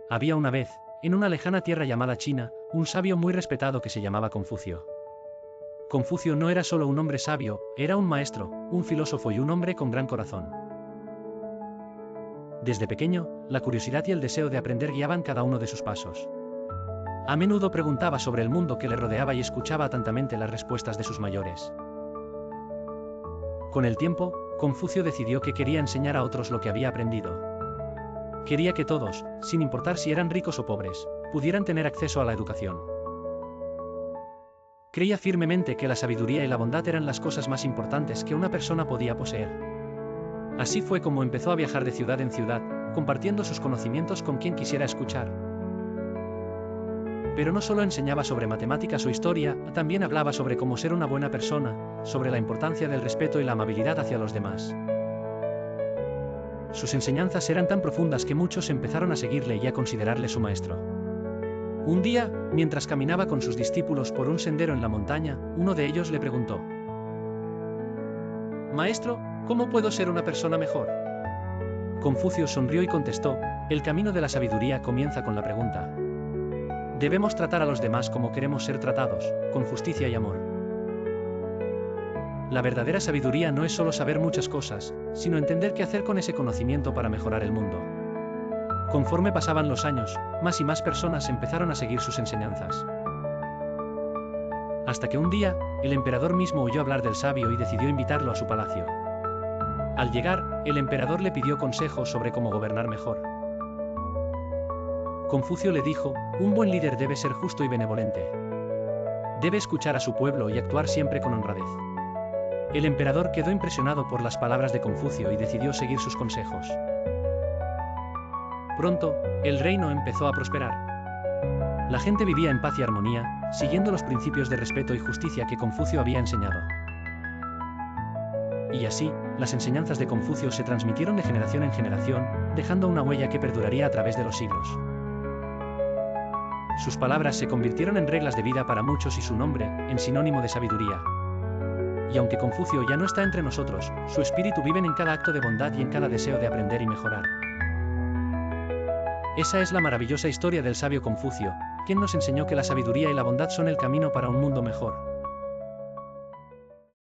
Había una vez, en una lejana tierra llamada China, un sabio muy respetado que se llamaba Confucio. Confucio no era solo un hombre sabio, era un maestro, un filósofo y un hombre con gran corazón. Desde pequeño, la curiosidad y el deseo de aprender guiaban cada uno de sus pasos. A menudo preguntaba sobre el mundo que le rodeaba y escuchaba atentamente las respuestas de sus mayores. Con el tiempo, Confucio decidió que quería enseñar a otros lo que había aprendido. Quería que todos, sin importar si eran ricos o pobres, pudieran tener acceso a la educación. Creía firmemente que la sabiduría y la bondad eran las cosas más importantes que una persona podía poseer. Así fue como empezó a viajar de ciudad en ciudad, compartiendo sus conocimientos con quien quisiera escuchar. Pero no solo enseñaba sobre matemáticas o historia, también hablaba sobre cómo ser una buena persona, sobre la importancia del respeto y la amabilidad hacia los demás. Sus enseñanzas eran tan profundas que muchos empezaron a seguirle y a considerarle su maestro. Un día, mientras caminaba con sus discípulos por un sendero en la montaña, uno de ellos le preguntó: «Maestro, ¿cómo puedo ser una persona mejor?». Confucio sonrió y contestó: «El camino de la sabiduría comienza con la pregunta. Debemos tratar a los demás como queremos ser tratados, con justicia y amor». La verdadera sabiduría no es solo saber muchas cosas, sino entender qué hacer con ese conocimiento para mejorar el mundo. Conforme pasaban los años, más y más personas empezaron a seguir sus enseñanzas. Hasta que un día, el emperador mismo oyó hablar del sabio y decidió invitarlo a su palacio. Al llegar, el emperador le pidió consejos sobre cómo gobernar mejor. Confucio le dijo: «Un buen líder debe ser justo y benevolente. Debe escuchar a su pueblo y actuar siempre con honradez». El emperador quedó impresionado por las palabras de Confucio y decidió seguir sus consejos. Pronto, el reino empezó a prosperar. La gente vivía en paz y armonía, siguiendo los principios de respeto y justicia que Confucio había enseñado. Y así, las enseñanzas de Confucio se transmitieron de generación en generación, dejando una huella que perduraría a través de los siglos. Sus palabras se convirtieron en reglas de vida para muchos y su nombre, en sinónimo de sabiduría. Y aunque Confucio ya no está entre nosotros, su espíritu vive en cada acto de bondad y en cada deseo de aprender y mejorar. Esa es la maravillosa historia del sabio Confucio, quien nos enseñó que la sabiduría y la bondad son el camino para un mundo mejor.